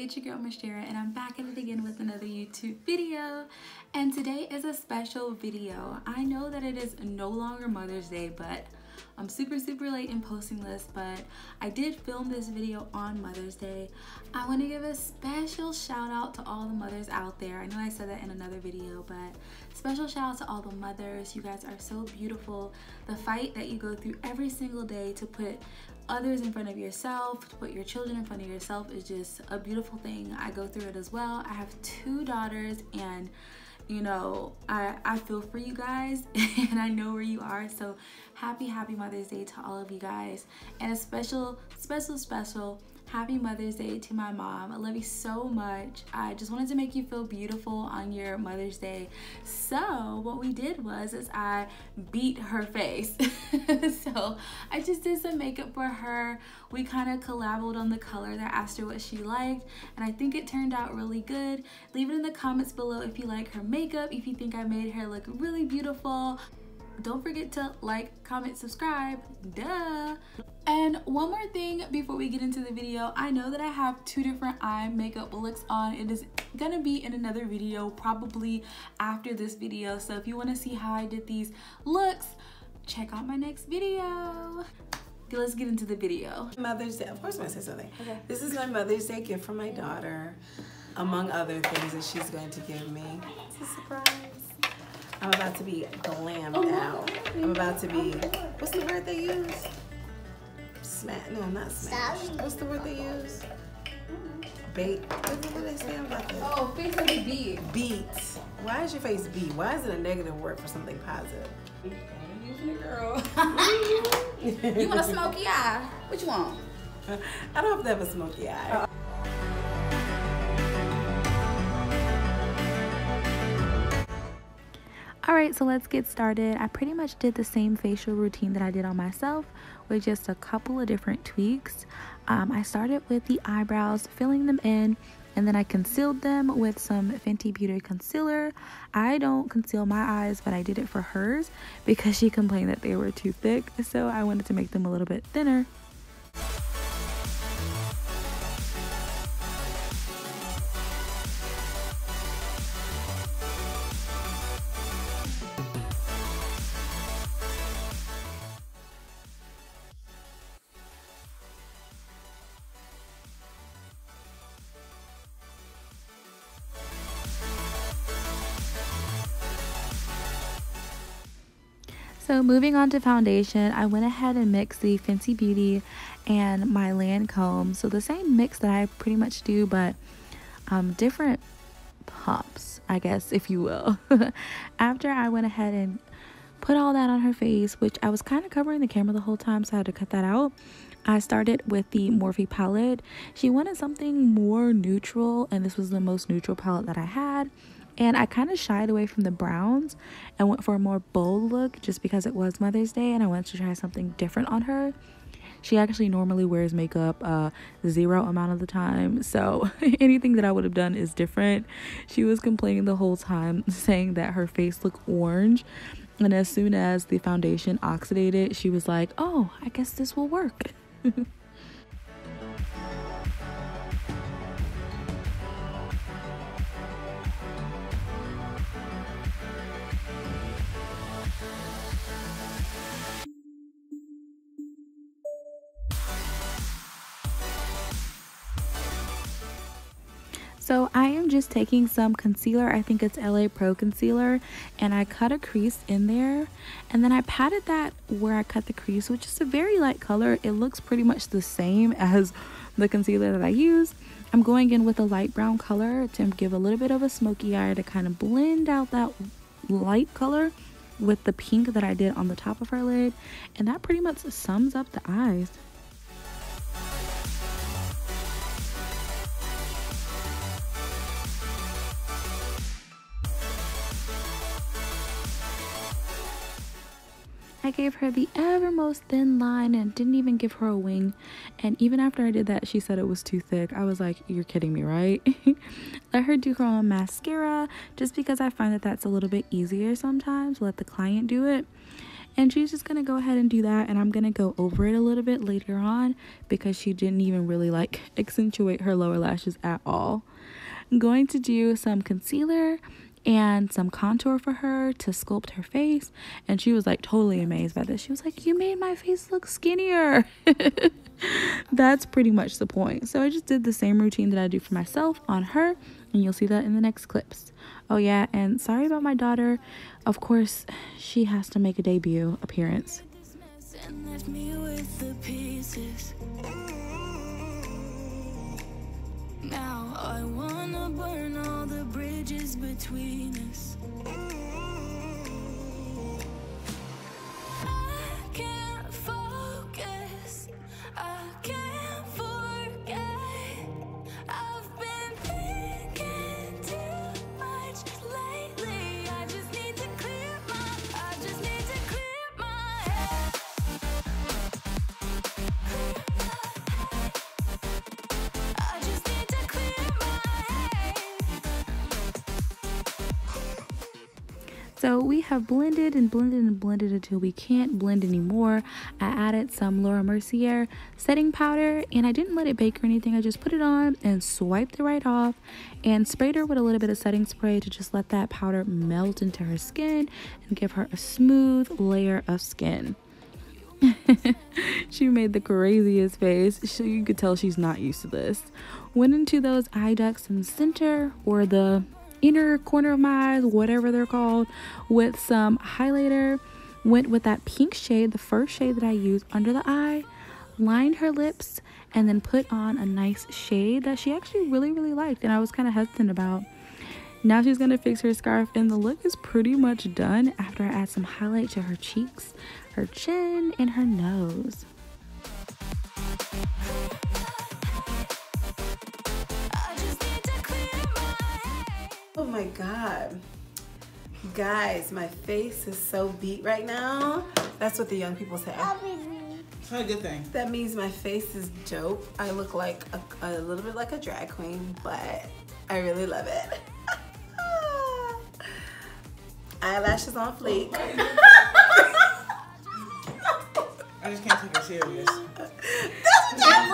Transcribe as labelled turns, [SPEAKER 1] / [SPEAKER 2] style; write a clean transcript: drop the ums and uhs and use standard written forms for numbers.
[SPEAKER 1] it's your girl Mashira, and I'm back at it again with another YouTube video. And today is a special video. I know that it is no longer Mother's Day, but I'm super late in posting this, but I did film this video on Mother's Day. I want to give a special shout out to all the mothers out there. I know I said that in another video, but special shout out to all the mothers. You guys are so beautiful. The fight that you go through every single day to put others in front of yourself, to put your children in front of yourself, is just a beautiful thing. I go through it as well. I have 2 daughters, and you know, I feel for you guys and I know where you are. So happy Mother's Day to all of you guys, and a special happy Mother's Day to my mom. I love you so much. I just wanted to make you feel beautiful on your Mother's Day. So what we did was I beat her face. So I just did some makeup for her. We kind of collabed on the color that I asked her what she liked, and I think it turned out really good. Leave it in the comments below if you like her makeup, if you think I made her look really beautiful. Don't forget to like, comment, subscribe, duh. And one more thing before we get into the video, I know that I have 2 different eye makeup looks on. It is gonna be in another video, probably after this video. So if you wanna see how I did these looks, check out my next video. Okay, let's get into the video.
[SPEAKER 2] Mother's Day, of course I'm gonna say something.
[SPEAKER 1] Okay.
[SPEAKER 2] This is my Mother's Day gift from my daughter, among other things that she's going to give me. It's a surprise. I'm about to be glammed out. I'm about to be, what's the word they use? No, not smash. What's the word they use? Bait. What do they say about that?
[SPEAKER 1] Oh, face of the beat.
[SPEAKER 2] Beat. Why is your face beat? Why is it a negative word for something positive?
[SPEAKER 1] Using it, girl. You want a smoky eye? What you want?
[SPEAKER 2] I don't have to have a smoky eye.
[SPEAKER 1] Alright, so let's get started. I pretty much did the same facial routine that I did on myself with just a couple of different tweaks. I started with the eyebrows, filling them in, and then I concealed them with some Fenty Beauty concealer. I don't conceal my eyes, but I did it for hers because she complained that they were too thick, so I wanted to make them a little bit thinner. So moving on to foundation, I went ahead and mixed the Fenty Beauty and my Lancome. So the same mix that I pretty much do, but different pumps, I guess, if you will. After I went ahead and put all that on her face, which I was kind of covering the camera the whole time, so I had to cut that out. I started with the Morphe palette. She wanted something more neutral, and this was the most neutral palette that I had. And I kind of shied away from the browns and went for a more bold look just because it was Mother's Day and I wanted to try something different on her. She actually normally wears makeup 0 amount of the time, so anything that I would have done is different. She was complaining the whole time, saying that her face looked orange, and as soon as the foundation oxidated, she was like, oh, I guess this will work. So I am just taking some concealer, I think it's LA Pro concealer, and I cut a crease in there, and then I patted that where I cut the crease, which is a very light color. It looks pretty much the same as the concealer that I use. I'm going in with a light brown color to give a little bit of a smoky eye to kind of blend out that light color with the pink that I did on the top of her lid, and that pretty much sums up the eyes. I gave her the evermost thin line and didn't even give her a wing. And even after I did that, she said it was too thick. I was like, you're kidding me, right? Let her do her own mascara just because I find that that's a little bit easier sometimes. Let the client do it. And she's just gonna go ahead and do that, and I'm gonna go over it a little bit later on because she didn't even really like accentuate her lower lashes at all. I'm going to do some concealer and some contour for her to sculpt her face, and she was like totally amazed by this. She was like, "You made my face look skinnier." That's pretty much the point. So I just did the same routine that I do for myself on her, and you'll see that in the next clips. Oh yeah, and sorry about my daughter. Of course, she has to make a debut appearance. Now I wanna burn all the bridges between us. I can't focus, I can't forget. I've been thinking too much lately. I just need to clear my head. I just need to clear my head. So we have blended and blended and blended until we can't blend anymore. I added some Laura Mercier setting powder, and I didn't let it bake or anything. I just put it on and swiped it right off and sprayed her with a little bit of setting spray to just let that powder melt into her skin and give her a smooth layer of skin. She made the craziest face. You could tell she's not used to this. Went into those eye ducts in the center, or the inner corner of my eyes, whatever they're called, with some highlighter. Went with that pink shade, the first shade that I used, under the eye. Lined her lips, and then put on a nice shade that she actually really liked, and I was kind of hesitant about. Now she's gonna fix her scarf, and the look is pretty much done after I add some highlight to her cheeks, her chin, and her nose.
[SPEAKER 2] Oh my god, guys, my face is so beat right now. That's what the young people say.
[SPEAKER 3] It's not a good thing.
[SPEAKER 2] That means my face is dope. I look like a little bit like a drag queen, but I really love it. Eyelashes on fleek.
[SPEAKER 3] I just can't take her serious.
[SPEAKER 2] That's what y'all